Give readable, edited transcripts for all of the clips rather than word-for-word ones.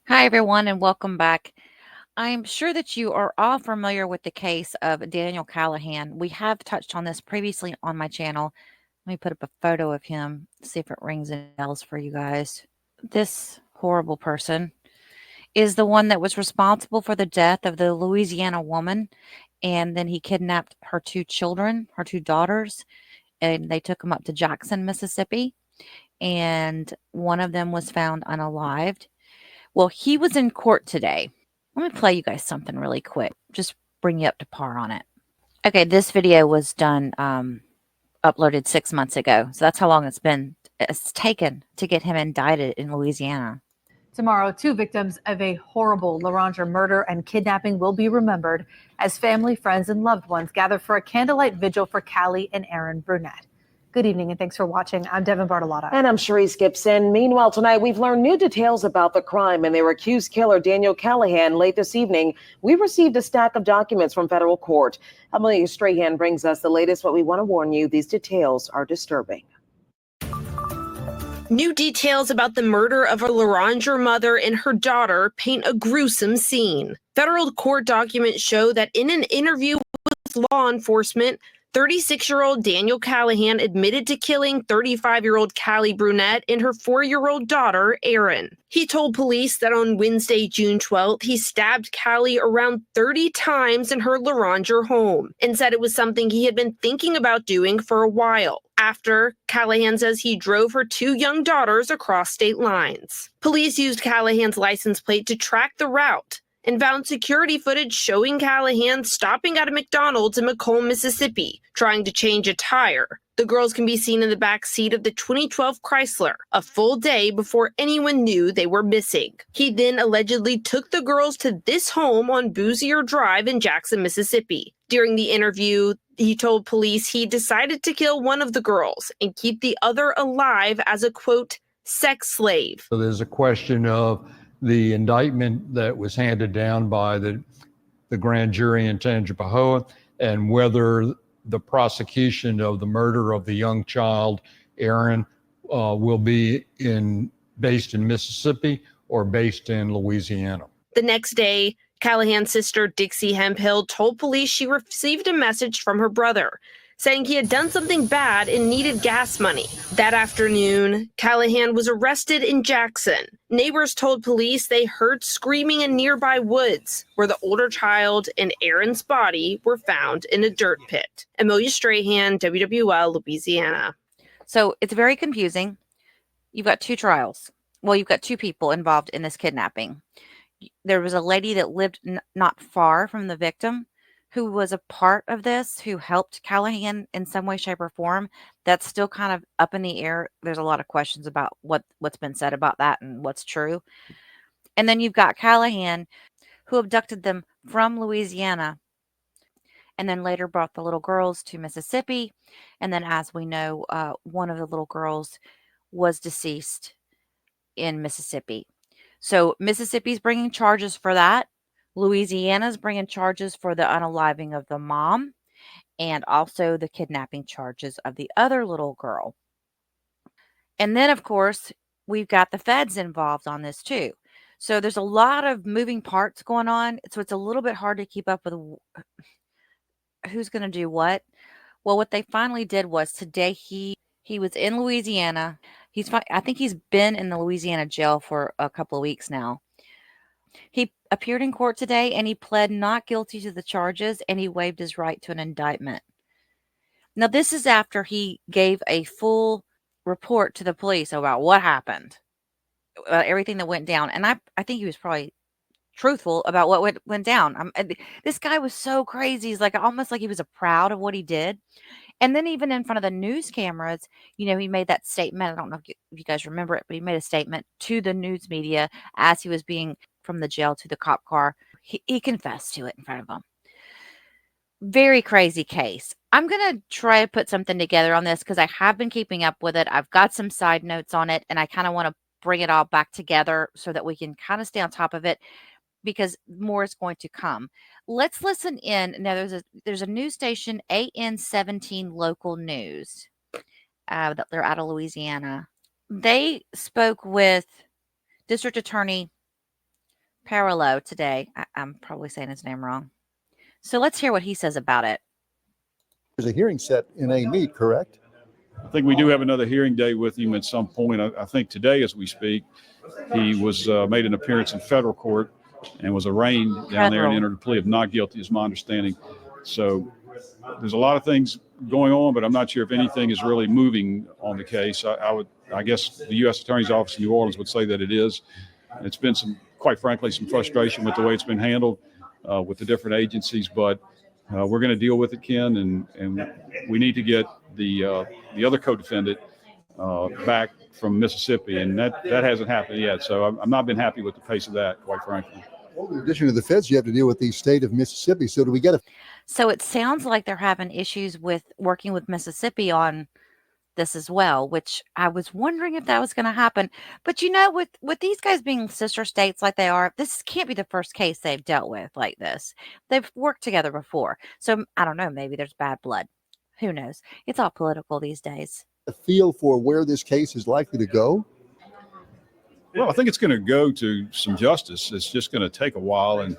Hi, everyone, and welcome back. I'm sure that you are all familiar with the case of Daniel Callihan. We have touched on this previously on my channel. Let me put up a photo of him, see if it rings any bells for you guys. This horrible person is the one that was responsible for the death of the Louisiana woman, and then he kidnapped her two children, her two daughters, and they took them up to Jackson, Mississippi, and one of them was found unalived. Well, he was in court today. Let me play you guys something really quick. Just bring you up to par on it. Okay, this video was done, uploaded 6 months ago. So that's how long it's taken to get him indicted in Louisiana. Tomorrow, two victims of a horrible LaRondre murder and kidnapping will be remembered as family, friends, and loved ones gather for a candlelight vigil for Callie and Aaron Brunette. Good evening and thanks for watching. I'm Devin Bartolotta. And I'm Sharice Gibson. Meanwhile, tonight we've learned new details about the crime and their accused killer, Daniel Callihan. Late this evening, we received a stack of documents from federal court. Emily Strahan brings us the latest, but we want to warn you, these details are disturbing. New details about the murder of a LaRondre mother and her daughter paint a gruesome scene. Federal court documents show that in an interview with law enforcement, 36-year-old Daniel Callihan admitted to killing 35-year-old Callie Brunette and her 4-year-old daughter, Erin. He told police that on Wednesday, June 12th, he stabbed Callie around 30 times in her LaRondre home and said it was something he had been thinking about doing for a while. After, Callihan says he drove her two young daughters across state lines. Police used Callahan's license plate to track the route and found security footage showing Callihan stopping at a McDonald's in Macomb, Mississippi, trying to change a tire. The girls can be seen in the back seat of the 2012 Chrysler, a full day before anyone knew they were missing. He then allegedly took the girls to this home on Boozier Drive in Jackson, Mississippi. During the interview, he told police he decided to kill one of the girls and keep the other alive as a, quote, sex slave. So there's a question of the indictment that was handed down by the grand jury in Tangipahoa and whether the prosecution of the murder of the young child, Aaron, will be based in Mississippi or based in Louisiana. The next day, Callihan's sister, Dixie Hemphill, told police she received a message from her brother saying he had done something bad and needed gas money. That afternoon, Callihan was arrested in Jackson. Neighbors told police they heard screaming in nearby woods where the older child and Aaron's body were found in a dirt pit. Amelia Strahan, WWL, Louisiana. So it's very confusing. You've got two trials. Well, you've got two people involved in this kidnapping. There was a lady that lived not far from the victim who was a part of this, who helped Callihan in some way, shape, or form. That's still kind of up in the air. There's a lot of questions about what's been said about that and what's true. And then you've got Callihan, who abducted them from Louisiana and then later brought the little girls to Mississippi. And then, as we know, one of the little girls was deceased in Mississippi. So Mississippi's bringing charges for that. Louisiana's bringing charges for the unaliving of the mom and also the kidnapping charges of the other little girl. And then, of course, we've got the feds involved on this too. So there's a lot of moving parts going on. So it's a little bit hard to keep up with who's going to do what. Well, what they finally did was today he was in Louisiana. I think he's been in the Louisiana jail for a couple of weeks now. He appeared in court today and he pled not guilty to the charges and he waived his right to an indictment. Now, this is after he gave a full report to the police about what happened, everything that went down. And I think he was probably truthful about what went down. This guy was so crazy. He's like almost like he was proud of what he did. And then even in front of the news cameras, he made that statement. I don't know if you guys remember it, but he made a statement to the news media as he was being from the jail to the cop car. He confessed to it in front of them. Very crazy case. I'm going to try to put something together on this because I have been keeping up with it. I've got some side notes on it, and I kind of want to bring it all back together so that we can kind of stay on top of it because more is going to come. Let's listen in. Now, there's a news station, AN17 Local News, that they're out of Louisiana. They spoke with District Attorney Parole today. I'm probably saying his name wrong. So let's hear what he says about it. There's a hearing set in A-Mead, correct? I think we do have another hearing day with him at some point. I think today, as we speak, he was made an appearance in federal court and was arraigned down there and entered a plea of not guilty, is my understanding. So there's a lot of things going on, but I'm not sure if anything is really moving on the case. I guess the U.S. Attorney's Office in New Orleans would say that it is. It's been quite frankly, some frustration with the way it's been handled with the different agencies, but we're going to deal with it, Ken, and we need to get the other co-defendant back from Mississippi, and that hasn't happened yet. So I'm not been happy with the pace of that, quite frankly. Well, in addition to the feds, you have to deal with the state of Mississippi. So do we get a... So it sounds like they're having issues with working with Mississippi on this as well, which I was wondering if that was going to happen. But with these guys being sister states like they are, this can't be the first case they've dealt with like this. They've worked together before. So I don't know, maybe there's bad blood. Who knows? It's all political these days. A feel for where this case is likely to go? Well, I think it's going to go to some justice. It's just going to take a while, and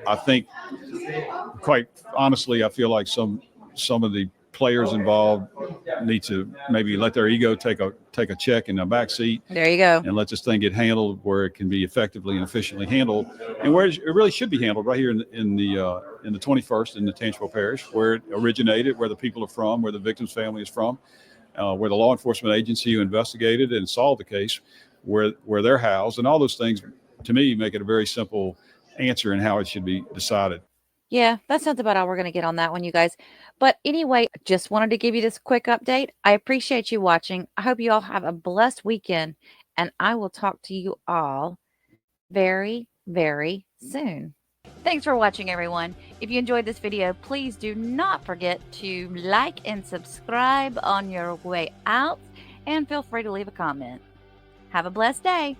I think, quite honestly, I feel like some of the players involved need to maybe let their ego take a check in the back seat. There you go. And let this thing get handled where it can be effectively and efficiently handled, and where it really should be handled, right here in the 21st in the Tangipahoa Parish, where it originated, where the people are from, where the victim's family is from, where the law enforcement agency who investigated and solved the case, where they're housed, and all those things, to me, make it a very simple answer in how it should be decided. Yeah, that sounds about all we're going to get on that one, you guys. But anyway, just wanted to give you this quick update. I appreciate you watching. I hope you all have a blessed weekend, and I will talk to you all very, very soon. Thanks for watching, everyone. If you enjoyed this video, please do not forget to like and subscribe on your way out, and feel free to leave a comment. Have a blessed day.